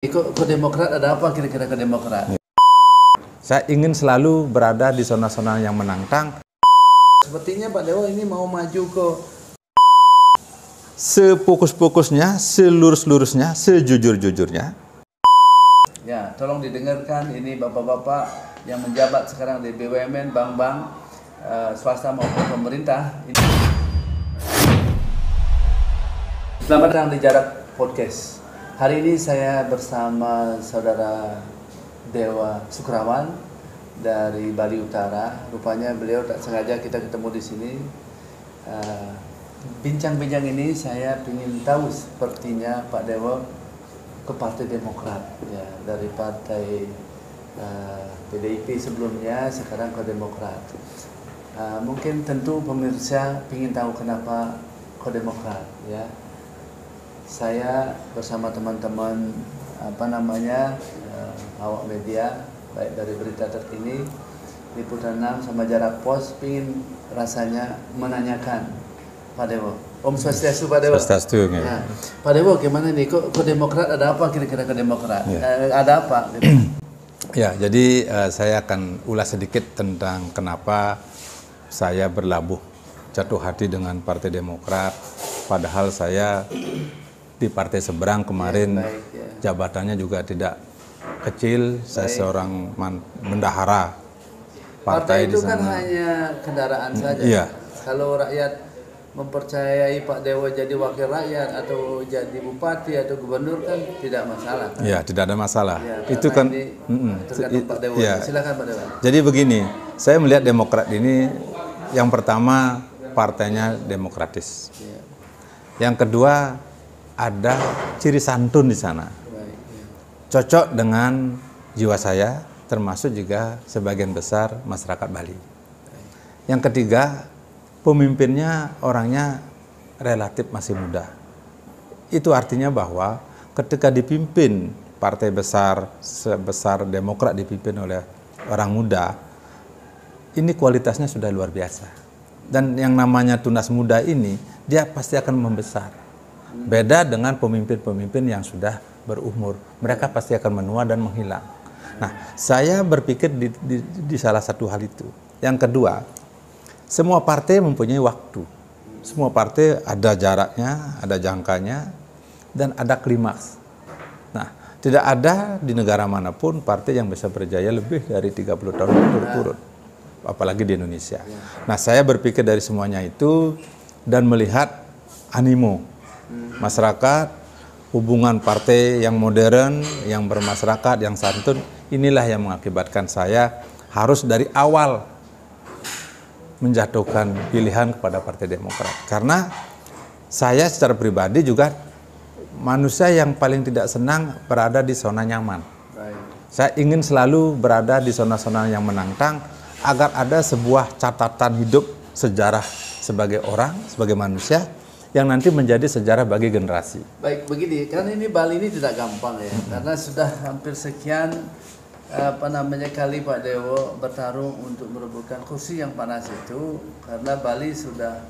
Ke Demokrat ada apa kira-kira ke Demokrat? Saya ingin selalu berada di zona-zona yang menantang. Sepertinya Pak Dewo ini mau maju ke Sefokus-fokusnya, selurus-lurusnya, sejujur-jujurnya. ya, tolong didengarkan ini bapak-bapak yang menjabat sekarang di BUMN, bank-bank, swasta maupun pemerintah. Selamat datang di Jarak Podcast. Hari ini saya bersama saudara Dewa Sukrawan dari Bali Utara. Rupanya beliau tak sengaja kita ketemu di sini. Bincang-bincang ini saya ingin tahu sepertinya Pak Dewa ke Partai Demokrat, ya, dari Partai PDIP sebelumnya, sekarang ke Demokrat. Mungkin tentu pemirsa ingin tahu kenapa ke Demokrat, ya. Saya bersama teman-teman awak media, baik dari Berita Terkini, Liputan 6 sama Jarak Pos, ingin rasanya menanyakan Pak Dewo. Om Swastiastu Pak Dewo. Swastiastu. Nah, Pak Dewo gimana nih? Kok ke Demokrat ada apa kira-kira ke Demokrat? Ya. Ada apa? Ya, jadi saya akan ulas sedikit tentang kenapa saya berlabuh jatuh hati dengan Partai Demokrat. Padahal saya di partai seberang kemarin, ya, baik, ya. Jabatannya juga tidak kecil. Saya seorang bendahara Partai itu di sana. kan hanya kendaraan saja. Iya. Kalau rakyat mempercayai Pak Dewo jadi wakil rakyat atau jadi bupati atau gubernur kan tidak masalah. Kan? Ya, tidak ada masalah. Ya, itu kan tergantung Pak Dewo. Ya. Silakan Pak Dewo. Jadi begini, saya melihat Demokrat ini yang pertama partainya demokratis. Ya. Yang kedua ada ciri santun di sana. Baik, ya. Cocok dengan jiwa saya, termasuk juga sebagian besar masyarakat Bali. Yang ketiga, pemimpinnya orangnya relatif masih muda. Itu artinya bahwa ketika dipimpin partai besar sebesar Demokrat dipimpin oleh orang muda, ini kualitasnya sudah luar biasa. Dan yang namanya tunas muda ini, dia pasti akan membesar. Beda dengan pemimpin-pemimpin yang sudah berumur. Mereka pasti akan menua dan menghilang. Nah, saya berpikir di salah satu hal itu. Yang kedua, semua partai mempunyai waktu. Semua partai ada jaraknya, ada jangkanya, dan ada klimaks. Nah, tidak ada di negara manapun partai yang bisa berjaya lebih dari 30 tahun berturut-turut. Apalagi di Indonesia. Nah, saya berpikir dari semuanya itu dan melihat animo masyarakat, hubungan partai yang modern, yang bermasyarakat, yang santun, inilah yang mengakibatkan saya harus dari awal menjatuhkan pilihan kepada Partai Demokrat. Karena saya secara pribadi juga manusia yang paling tidak senang berada di zona nyaman. Baik. Saya ingin selalu berada di zona-zona yang menantang agar ada sebuah catatan hidup sejarah sebagai orang, sebagai manusia, yang nanti menjadi sejarah bagi generasi. Baik, begini, kan ini Bali ini tidak gampang ya, karena sudah hampir sekian kali Pak Dewo bertarung untuk merebutkan kursi yang panas itu, karena Bali sudah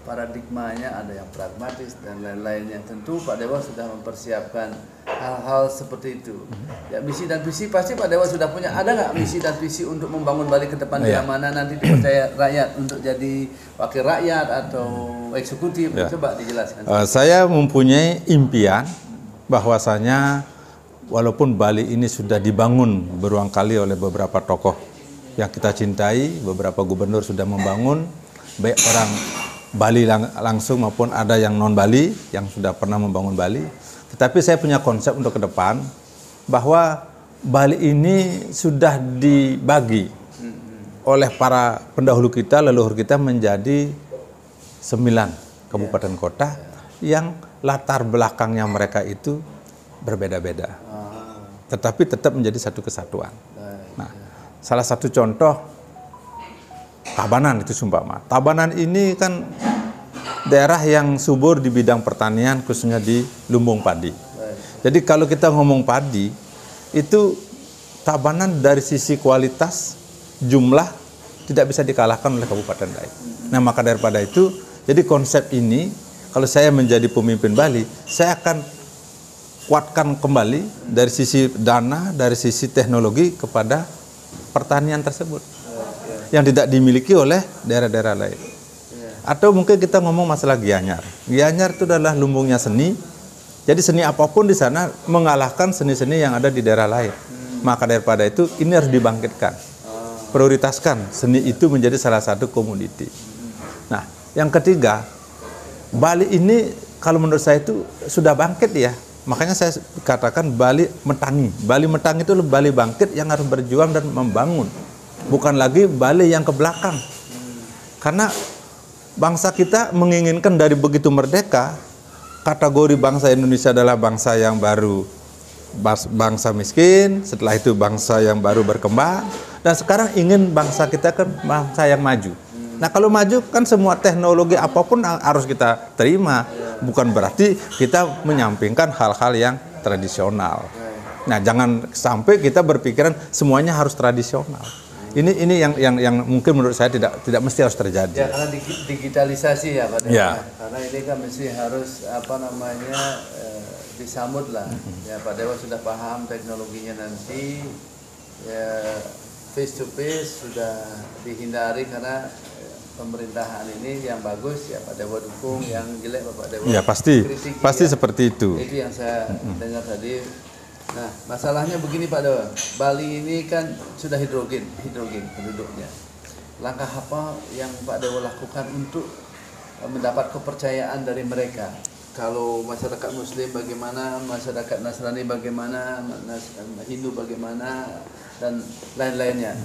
paradigmanya ada yang pragmatis dan lain-lainnya. Tentu Pak Dewo sudah mempersiapkan hal-hal seperti itu. Ya, misi dan visi pasti Pak Dewo sudah punya. Ada nggak misi dan visi untuk membangun Bali ke depan yang mana nanti dipercaya rakyat untuk jadi wakil rakyat atau eksekutif? Ya. Coba dijelaskan. Saya mempunyai impian bahwasanya walaupun Bali ini sudah dibangun berulang kali oleh beberapa tokoh yang kita cintai, beberapa gubernur sudah membangun, baik orang Bali langsung maupun ada yang non Bali yang sudah pernah membangun Bali. Tetapi saya punya konsep untuk ke depan bahwa Bali ini sudah dibagi oleh para pendahulu kita, leluhur kita menjadi 9 kabupaten kota yang latar belakangnya mereka itu berbeda-beda. Tetapi tetap menjadi satu kesatuan. Nah, salah satu contoh Tabanan itu sumpama. Tabanan ini kan daerah yang subur di bidang pertanian, khususnya di lumbung padi. Jadi kalau kita ngomong padi, itu Tabanan dari sisi kualitas, jumlah, tidak bisa dikalahkan oleh Kabupaten Daik. Nah, maka daripada itu, jadi konsep ini, kalau saya menjadi pemimpin Bali, saya akan kuatkan kembali dari sisi dana, dari sisi teknologi kepada pertanian tersebut yang tidak dimiliki oleh daerah-daerah lain. Atau mungkin kita ngomong masalah Gianyar. Gianyar itu adalah lumbungnya seni. Jadi seni apapun di sana mengalahkan seni-seni yang ada di daerah lain. Maka daripada itu ini harus dibangkitkan. Prioritaskan seni itu menjadi salah satu komoditi. Nah, yang ketiga, Bali ini kalau menurut saya itu sudah bangkit ya. Makanya saya katakan Bali Metangi. Bali Metangi itu Bali bangkit yang harus berjuang dan membangun. Bukan lagi Bali yang ke belakang. Karena bangsa kita menginginkan dari begitu merdeka, kategori bangsa Indonesia adalah bangsa yang baru, bangsa miskin, setelah itu bangsa yang baru berkembang, dan sekarang ingin bangsa kita kan bangsa yang maju. Nah kalau maju kan semua teknologi apapun harus kita terima, bukan berarti kita menyampingkan hal-hal yang tradisional. Nah jangan sampai kita berpikiran semuanya harus tradisional. Ini yang mungkin menurut saya tidak mesti harus terjadi. Ya karena digitalisasi ya Pak Dewa. Ya. Karena ini kan mesti harus disambut lah. Ya Pak Dewa sudah paham teknologinya nanti. Ya face to face sudah dihindari karena pemerintahan ini yang bagus ya Pak Dewa dukung, yang jelek Pak Dewa. Ya pasti ya. Seperti itu. Itu yang saya dengar tadi. Nah, masalahnya begini Pak Dewa, Bali ini kan sudah hidrogen penduduknya. Langkah apa yang Pak Dewa lakukan untuk mendapat kepercayaan dari mereka? Kalau masyarakat Muslim bagaimana, masyarakat Nasrani bagaimana, Hindu bagaimana, dan lain-lainnya.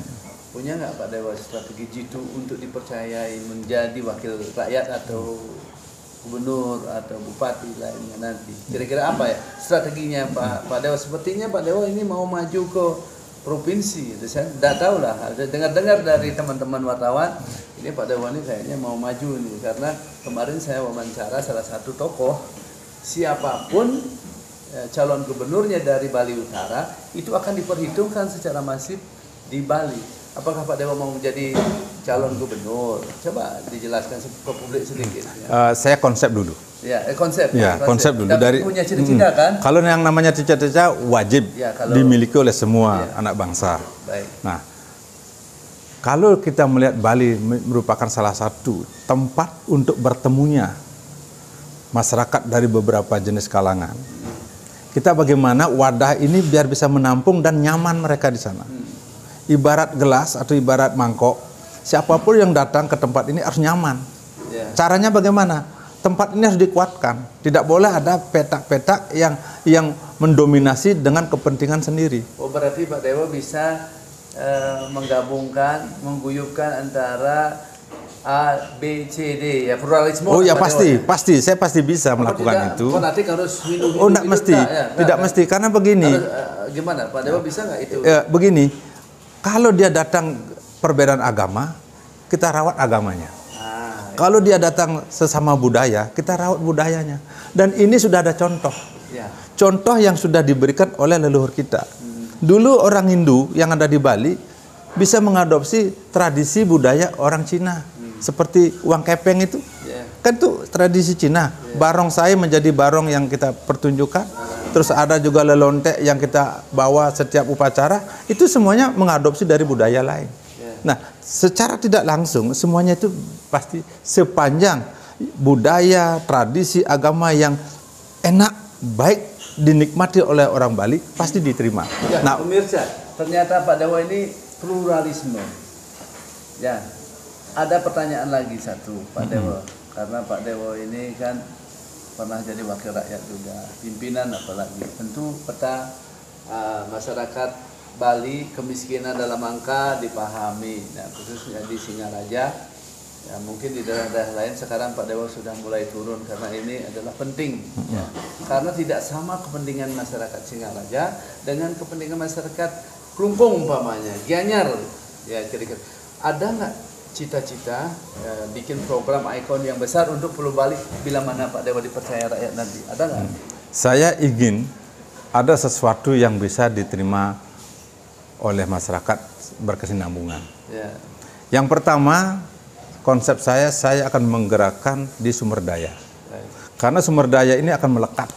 Punya nggak Pak Dewa strategi jitu untuk dipercayai menjadi wakil rakyat atau gubernur atau bupati lainnya nanti? Kira-kira apa ya strateginya Pak Dewa? Sepertinya Pak Dewa ini mau maju ke provinsi. Saya tidak tahu lah. Dengar-dengar dari teman-teman wartawan, ini Pak Dewa ini kayaknya mau maju nih. Karena kemarin saya wawancara salah satu tokoh, siapapun calon gubernurnya dari Bali Utara itu akan diperhitungkan secara masif di Bali. Apakah Pak Dewa mau menjadi calon gubernur? Coba dijelaskan ke publik sedikit. Ya. Saya konsep dulu. Ya, konsep. Ya, konsep dulu. Tapi dari punya cita-cita kan? Kalau yang namanya cita-cita wajib dimiliki oleh semua anak bangsa. Baik. Nah, kalau kita melihat Bali merupakan salah satu tempat untuk bertemunya masyarakat dari beberapa jenis kalangan. Kita bagaimana wadah ini biar bisa menampung dan nyaman mereka di sana. Ibarat gelas atau ibarat mangkok, siapapun yang datang ke tempat ini harus nyaman. Caranya bagaimana? Tempat ini harus dikuatkan. Tidak boleh ada petak-petak yang mendominasi dengan kepentingan sendiri. Oh, berarti Pak Dewa bisa menggabungkan, mengguyupkan antara A, B, C, D, ya pluralisme. Oh ya pasti, saya pasti bisa melakukan itu. Fanatik harus minum. Oh tidak mesti, tidak mesti, karena begini. Gimana Pak Dewa bisa nggak itu? Begini, kalau dia datang perbedaan agama, kita rawat agamanya. Kalau dia datang sesama budaya, kita rawat budayanya. Dan ini sudah ada contoh. Contoh yang sudah diberikan oleh leluhur kita. Dulu orang Hindu yang ada di Bali bisa mengadopsi tradisi budaya orang Cina. Seperti uang kepeng itu. Kan itu tradisi Cina. Barongsai menjadi barong yang kita pertunjukkan. Terus ada juga lelontek yang kita bawa setiap upacara. Itu semuanya mengadopsi dari budaya lain. Nah, secara tidak langsung semuanya itu pasti sepanjang budaya, tradisi, agama yang enak, baik dinikmati oleh orang Bali, pasti diterima. Ya, nah, pemirsa, ternyata Pak Dewa ini pluralisme. Ya, ada pertanyaan lagi satu Pak Dewa. Karena Pak Dewa ini kan pernah jadi wakil rakyat juga, pimpinan apalagi. Tentu peta masyarakat Bali, kemiskinan dalam angka dipahami. Nah, khususnya di Singaraja, ya mungkin di daerah-daerah lain sekarang Pak Dewa sudah mulai turun karena ini adalah penting. Ya. Karena tidak sama kepentingan masyarakat Singaraja dengan kepentingan masyarakat Klungkung umpamanya, Gianyar. Ya kira-kira ada nggak cita-cita bikin program ikon yang besar untuk Pulau Bali bila mana Pak Dewa dipercaya rakyat nanti? Ada nggak? Saya ingin ada sesuatu yang bisa diterima oleh masyarakat berkesinambungan. Yang pertama, konsep saya akan menggerakkan di sumber daya. Karena sumber daya ini akan melekat.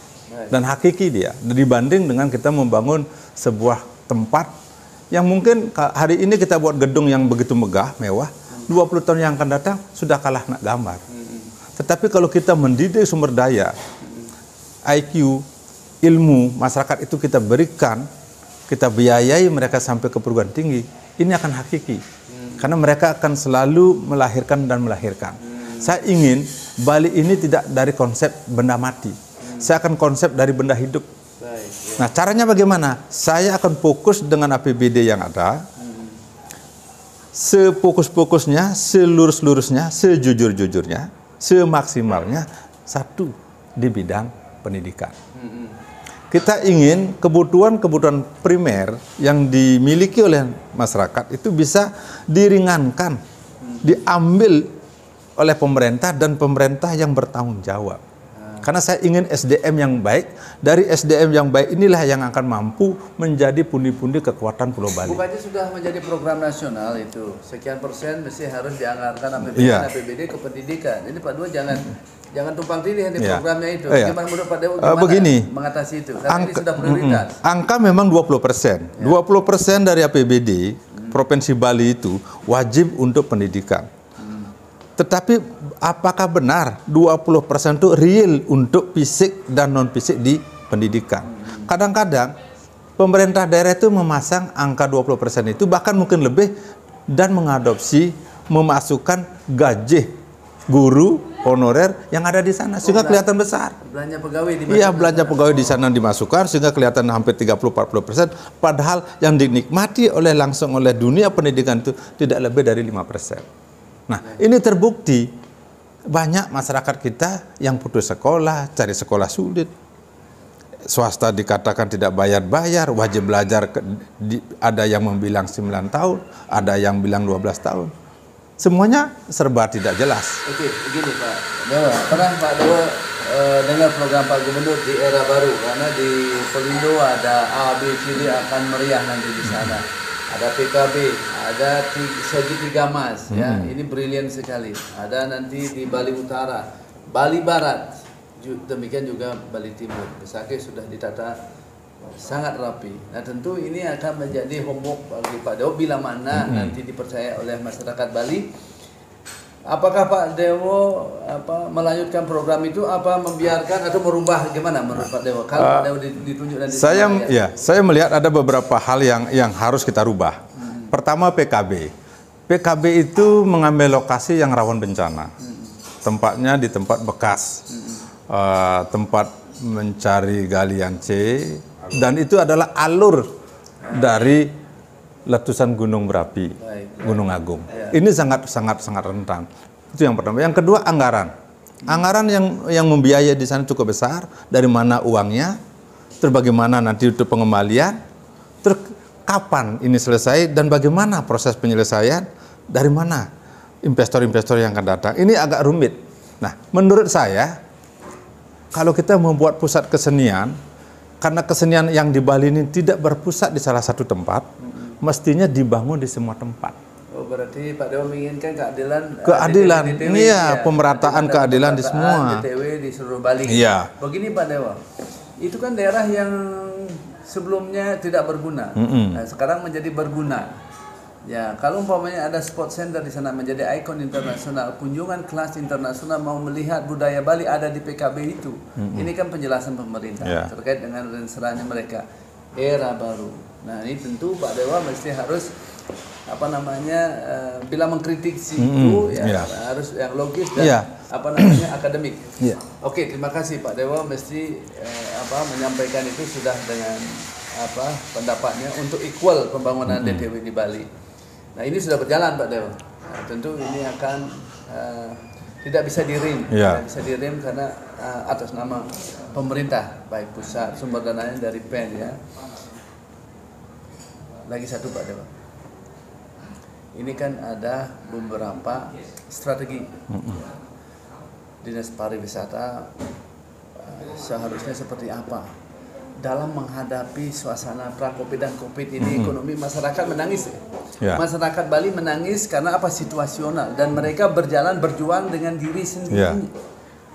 dan hakiki dia dibanding dengan kita membangun sebuah tempat yang mungkin hari ini kita buat gedung yang begitu megah, mewah, 20 tahun yang akan datang sudah kalah nak gambar. Tetapi kalau kita mendidik sumber daya, IQ, ilmu masyarakat itu kita berikan, kita biayai mereka sampai ke perguruan tinggi, ini akan hakiki. Karena mereka akan selalu melahirkan dan melahirkan. Saya ingin Bali ini tidak dari konsep benda mati. Saya akan konsep dari benda hidup. Nah, caranya bagaimana? Saya akan fokus dengan APBD yang ada, sefokus-fokusnya, selurus-lurusnya, sejujur-jujurnya, semaksimalnya, satu di bidang pendidikan. Kita ingin kebutuhan-kebutuhan primer yang dimiliki oleh masyarakat itu bisa diringankan, diambil oleh pemerintah dan pemerintah yang bertanggung jawab. Karena saya ingin SDM yang baik, dari SDM yang baik inilah yang akan mampu menjadi pundi-pundi kekuatan Pulau Bali. Bukannya sudah menjadi program nasional itu, sekian persen mesti harus dianggarkan APBD ke pendidikan. Ini Pak Dewa jangan tumpang tindih di programnya itu. Gimana menurut Pak Dewa begini, mengatasi itu? Karena ini sudah prioritas. Angka memang 20%. 20% dari APBD Provinsi Bali itu wajib untuk pendidikan. Tetapi apakah benar 20% itu real untuk fisik dan non-fisik di pendidikan? Kadang-kadang pemerintah daerah itu memasang angka 20% itu bahkan mungkin lebih dan mengadopsi, memasukkan gaji guru honorer yang ada di sana sehingga kelihatan besar. Belanja pegawai dimasukkan. Iya, belanja pegawai di sana dimasukkan sehingga kelihatan hampir 30-40%, padahal yang dinikmati langsung oleh dunia pendidikan itu tidak lebih dari 5%. Nah, ini terbukti banyak masyarakat kita yang putus sekolah, cari sekolah sulit. Swasta dikatakan tidak bayar-bayar, wajib belajar, ada yang membilang 9 tahun, ada yang bilang 12 tahun. Semuanya serba tidak jelas. Oke, begini Pak Dewa, pernah Pak Dewa dengar program Pak Gubernur di era baru, karena di Pelindo ada A, B, C, D akan meriah nanti di sana. Ada PKB, ada Segi 3 Mas, ya, ini brilian sekali. Ada nanti di Bali Utara, Bali Barat, demikian juga Bali Timur. Besakeh sudah ditata sangat rapi. Nah, tentu ini akan menjadi homework bagi Pak Dewo bila mana nanti dipercaya oleh masyarakat Bali. Apakah Pak Dewo melanjutkan program itu, apa membiarkan atau merubah, gimana menurut Pak Dewo? Kalau Pak Dewo ditunjuk dan saya melihat ada beberapa hal yang harus kita rubah. Pertama, PKB. PKB itu mengambil lokasi yang rawan bencana. Tempatnya di tempat bekas, tempat mencari galian C, dan itu adalah alur dari letusan gunung berapi, Gunung Agung. Ini sangat rentan. Itu yang pertama. Yang kedua, anggaran. Anggaran yang membiayai di sana cukup besar. Dari mana uangnya? Terus bagaimana nanti untuk pengembalian? Terus kapan ini selesai dan bagaimana proses penyelesaian? Dari mana investor-investor yang akan datang? Ini agak rumit. Nah, menurut saya kalau kita membuat pusat kesenian, karena kesenian yang di Bali ini tidak berpusat di salah satu tempat, mestinya dibangun di semua tempat. Oh, berarti Pak Dewa menginginkan keadilan, pemerataan keadilan di semua. DTW di seluruh Bali. Iya. Begini Pak Dewa, itu kan daerah yang sebelumnya tidak berguna, nah, sekarang menjadi berguna. Ya, kalau umpamanya ada sport center di sana menjadi ikon internasional, kunjungan kelas internasional mau melihat budaya Bali ada di PKB itu. Ini kan penjelasan pemerintah terkait dengan rencananya mereka era baru. Nah, ini tentu Pak Dewa mesti harus bila mengkritik itu harus yang logis dan akademik. Oke, terima kasih Pak Dewa mesti menyampaikan itu sudah dengan pendapatnya untuk equal pembangunan DTW di Bali. Nah, ini sudah berjalan Pak Dewa. Nah, tentu ini akan tidak bisa direm, tidak bisa direm karena atas nama pemerintah baik pusat, sumber dananya dari PEN ya. Lagi satu Pak Dewa. Ini kan ada beberapa strategi. Dinas pariwisata seharusnya seperti apa dalam menghadapi suasana pra-Covid dan Covid ini. Ekonomi masyarakat menangis. Masyarakat Bali menangis karena situasional dan mereka berjuang dengan diri sendiri.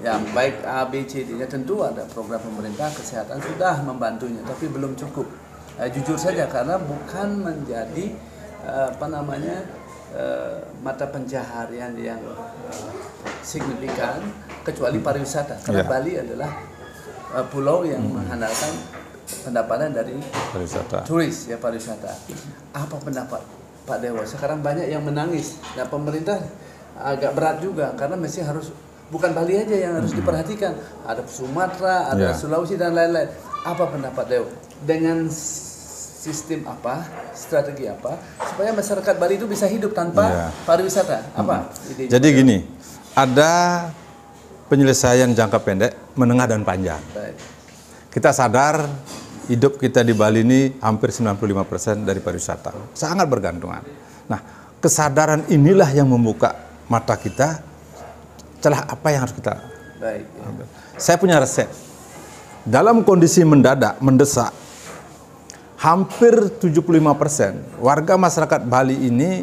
yang baik A, B, C, D-nya. Tentu ada program pemerintah kesehatan sudah membantunya, tapi belum cukup. Jujur saja karena bukan menjadi mata pencaharian yang signifikan kecuali pariwisata. Karena Bali adalah pulau yang mengandalkan pendapatan dari turis ya, pariwisata. Apa pendapat Pak Dewo? Sekarang banyak yang menangis. Nah, pemerintah agak berat juga karena mesti harus bukan Bali aja yang harus diperhatikan. Ada Sumatera, ada Sulawesi dan lain-lain. Apa pendapat Dewo? Dengan sistem apa, strategi apa supaya masyarakat Bali itu bisa hidup tanpa pariwisata? Apa idenya? Jadi gini, ada penyelesaian jangka pendek, menengah dan panjang. Baik. Kita sadar hidup kita di Bali ini hampir 95% dari pariwisata. Sangat bergantungan. Nah, kesadaran inilah yang membuka mata kita celah apa yang harus kita ambil. Saya punya resep. Dalam kondisi mendesak, hampir 75% warga masyarakat Bali ini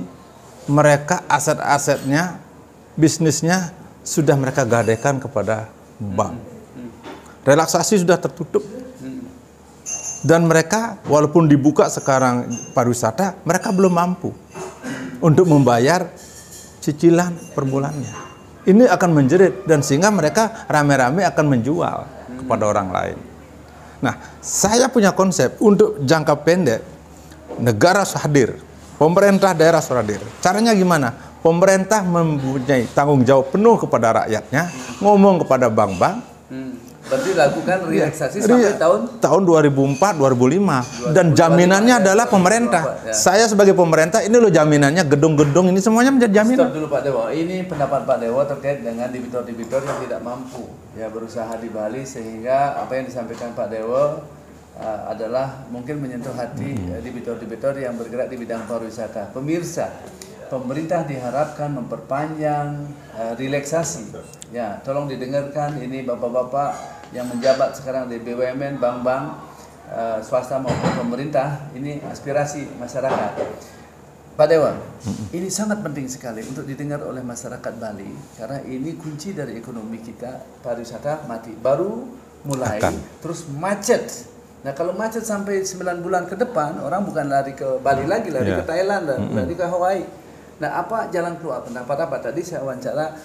mereka aset-asetnya, bisnisnya sudah mereka gadaikan kepada bank. Relaksasi sudah tertutup. Dan mereka walaupun dibuka sekarang pariwisata, mereka belum mampu untuk membayar cicilan per bulannya. Ini akan menjerit dan sehingga mereka rame-rame akan menjual kepada orang lain. Nah, saya punya konsep untuk jangka pendek, negara hadir, pemerintah daerah hadir. Caranya gimana? Pemerintah mempunyai tanggung jawab penuh kepada rakyatnya, ngomong kepada bank-bank. Berarti lakukan relaksasi sampai tahun 2004, 2005 dan jaminannya adalah pemerintah. Saya sebagai pemerintah ini loh jaminannya, gedung-gedung ini semuanya menjadi jaminan. Stop dulu Pak Dewo. Ini pendapat Pak Dewo terkait dengan debitor-debitor yang tidak mampu ya berusaha di Bali, sehingga apa yang disampaikan Pak Dewo adalah mungkin menyentuh hati debitor-debitor yang bergerak di bidang pariwisata. Pemirsa, pemerintah diharapkan memperpanjang relaksasi. Ya, tolong didengarkan ini bapak-bapak yang menjabat sekarang di BUMN, bank-bank, swasta maupun pemerintah. Ini aspirasi masyarakat. Pak Dewa, ini sangat penting sekali untuk didengar oleh masyarakat Bali karena ini kunci dari ekonomi kita. Pariwisata mati, baru mulai, terus macet. Nah, kalau macet sampai 9 bulan ke depan, orang bukan lari ke Bali lagi, lari ke Thailand, lari ke Hawaii. Nah, apa jalan keluar? Pendapat apa? Tadi saya wawancara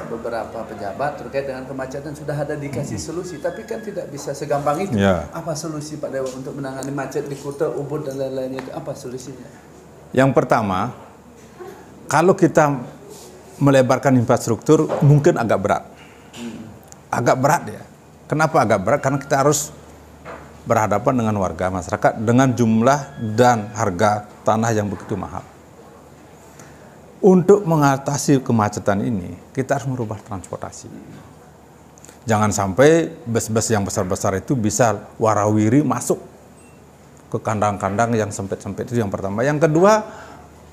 beberapa pejabat terkait dengan kemacetan, sudah ada dikasih solusi, tapi kan tidak bisa segampang itu. Apa solusi Pak Dewa untuk menangani macet di Kuta, Ubud dan lain-lainnya itu? Apa solusinya? Yang pertama, kalau kita melebarkan infrastruktur mungkin agak berat. Agak berat ya. Kenapa agak berat? Karena kita harus berhadapan dengan warga masyarakat dengan jumlah dan harga tanah yang begitu mahal. Untuk mengatasi kemacetan ini, kita harus merubah transportasi. Jangan sampai bus-bus yang besar-besar itu bisa warawiri masuk ke kandang-kandang yang sempit-sempit. Itu yang pertama. Yang kedua,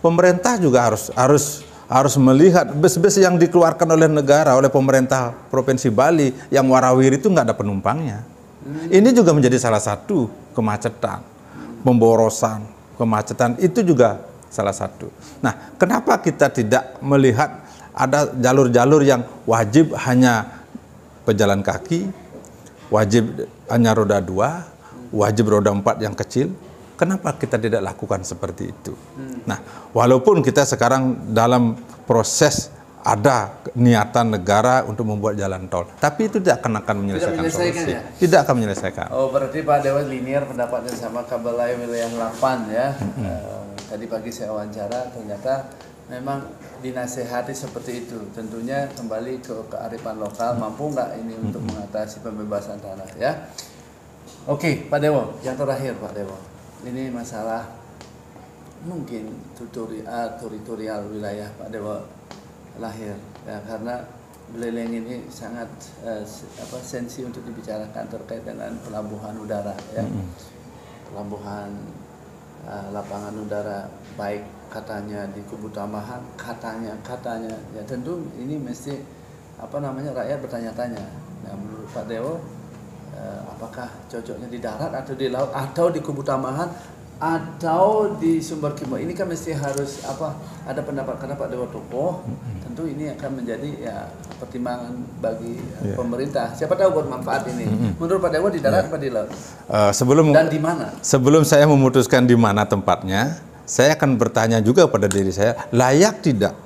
pemerintah juga harus melihat bus-bus yang dikeluarkan oleh negara, oleh pemerintah Provinsi Bali yang warawiri itu nggak ada penumpangnya. Ini juga menjadi salah satu kemacetan, pemborosan, kemacetan itu juga salah satu. Nah, kenapa kita tidak melihat ada jalur-jalur yang wajib hanya pejalan kaki, wajib hanya roda 2, wajib roda 4 yang kecil? Kenapa kita tidak lakukan seperti itu? Nah, walaupun kita sekarang dalam proses ada niatan negara untuk membuat jalan tol, tapi itu tidak akan menyelesaikan solusi. Tidak akan menyelesaikan. Oh, berarti Pak Dewa linear pendapatnya sama kabel lain wilayah 8 ya. Tadi pagi saya wawancara, ternyata memang dinasehati seperti itu. Tentunya kembali ke kearifan lokal, mampu nggak ini untuk mengatasi pembebasan tanah ya. Oke, Pak Dewo, yang terakhir Pak Dewo. Ini masalah mungkin teritorial wilayah Pak Dewo lahir ya, karena Beleleng ini sangat sensi untuk dibicarakan terkait dengan pelabuhan udara ya. Pelabuhan lapangan udara baik katanya di Kubu Tamahan, katanya ya, tentu ini mesti rakyat bertanya-tanya. Nah, menurut Pak Dewo apakah cocoknya di darat atau di laut atau di Kubu Tamahan atau di Sumber Kimo ini kan mesti harus ada pendapat karena Pak Dewa tokoh, tentu ini akan menjadi ya pertimbangan bagi pemerintah. Siapa tahu bermanfaat ini. Menurut Pak Dewa di darat apa di laut? Dan di mana? Sebelum saya memutuskan di mana tempatnya, saya akan bertanya juga pada diri saya, layak tidak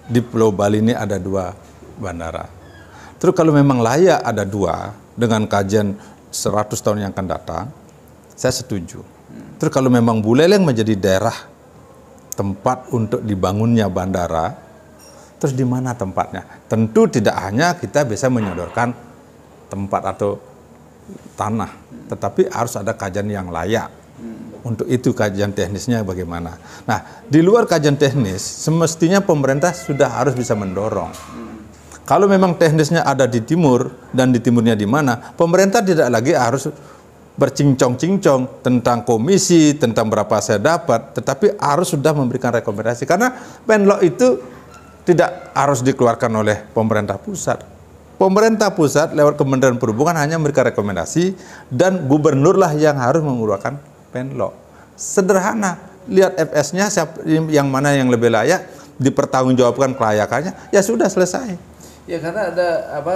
di Pulau Bali ini ada 2 bandara. Terus kalau memang layak ada 2 dengan kajian 100 tahun yang akan datang, saya setuju. Terus kalau memang Buleleng menjadi daerah tempat untuk dibangunnya bandara, terus di mana tempatnya? Tentu tidak hanya kita bisa menyodorkan tempat atau tanah, tetapi harus ada kajian yang layak. Untuk itu kajian teknisnya bagaimana. Nah, di luar kajian teknis, semestinya pemerintah sudah harus bisa mendorong. Kalau memang teknisnya ada di timur, dan di timurnya di mana, pemerintah tidak lagi harus bercincong-cincong tentang komisi, tentang berapa saya dapat, tetapi harus sudah memberikan rekomendasi. Karena Penlok itu tidak harus dikeluarkan oleh pemerintah pusat. Pemerintah pusat lewat Kementerian Perhubungan hanya memberikan rekomendasi, dan gubernurlah yang harus mengeluarkan Penlok. Sederhana, lihat FS-nya yang mana yang lebih layak, dipertanggungjawabkan kelayakannya, ya sudah selesai. Ya karena ada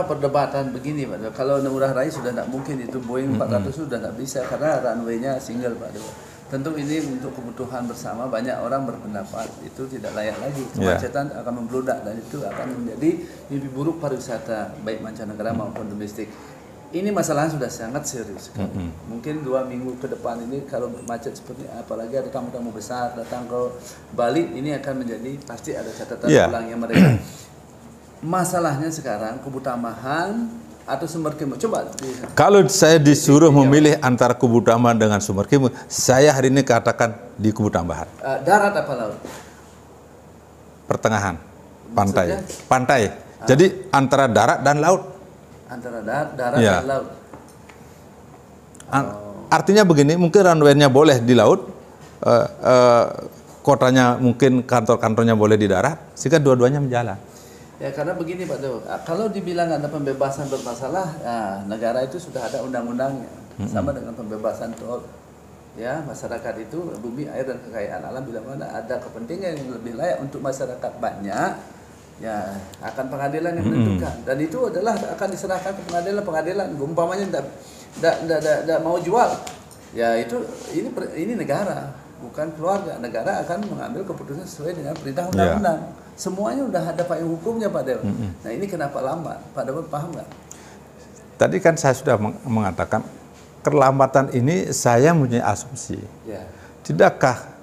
perdebatan begini Pak. Kalau Ngurah Rai sudah tidak mungkin itu Boeing 400 sudah tidak bisa karena runway-nya single Pak Dewa. Tentu ini untuk kebutuhan bersama, banyak orang berpendapat itu tidak layak lagi. Kemacetan akan membludak dan itu akan menjadi mimpi buruk pariwisata baik mancanegara maupun domestik. Ini masalahnya sudah sangat serius sekali. Mungkin 2 minggu ke depan ini kalau macet seperti apalagi ada tamu-tamu besar datang ke Bali, ini akan menjadi pasti ada catatan ulangnya mereka. Masalahnya sekarang Kubu Tambahan atau Sumber Kimo. Coba. Kalau saya disuruh memilih antara Kubu Tambahan dengan Sumber Kimo, saya hari ini katakan di Kubu Tambahan. Darat apa laut? Pertengahan, pantai. Pantai. Jadi antara darat dan laut. Antara darat dan laut. Artinya begini, mungkin runway-nya boleh di laut, kotanya mungkin kantor-kantornya boleh di darat, sehingga dua-duanya menjalan. Ya karena begini Pak Dewa, kalau dibilang ada pembebasan bermasalah, negara itu sudah ada undang-undangnya, sama dengan pembebasan tol. Ya masyarakat itu bumi, air dan kekayaan alam bila mana ada kepentingan yang lebih layak untuk masyarakat banyak, ya akan pengadilan yang menentukan. Dan itu adalah akan diserahkan ke pengadilan. Umpamanya tidak mau jual, ya itu ini negara, bukan keluarga. Negara akan mengambil keputusan sesuai dengan perintah undang-undang. Semuanya udah ada payung hukumnya Pak Dewa. Nah ini kenapa lambat? Pak Dewa paham nggak? Tadi kan saya sudah mengatakan kelambatan ini saya mempunyai asumsi. Tidakkah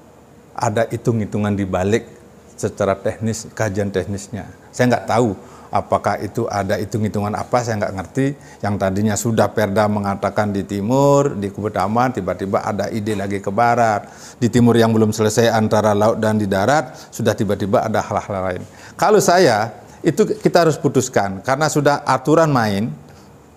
ada hitung-hitungan di balik secara teknis, kajian teknisnya? Saya nggak tahu apakah itu ada hitung-hitungan apa, saya nggak ngerti. Yang tadinya sudah Perda mengatakan di timur, di Kubu Tambahan, tiba-tiba ada ide lagi ke barat. Di timur yang belum selesai antara laut dan di darat, sudah tiba-tiba ada hal-hal lain. Kalau saya, itu kita harus putuskan. Karena sudah aturan main,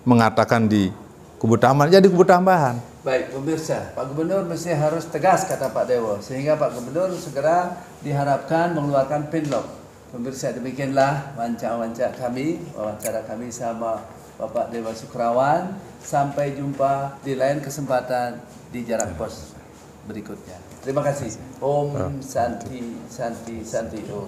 mengatakan di Kubu Tambahan, jadi Kubu Tambahan. Baik, pemirsa, Pak Gubernur mesti harus tegas, kata Pak Dewo. Sehingga Pak Gubernur segera diharapkan mengeluarkan Penlok. Pemirsa, demikianlah wawancara kami sama Bapak Dewa Sukrawan. Sampai jumpa di lain kesempatan di Jarak Pos berikutnya. Terima kasih. Om Santi Santi Santi Om.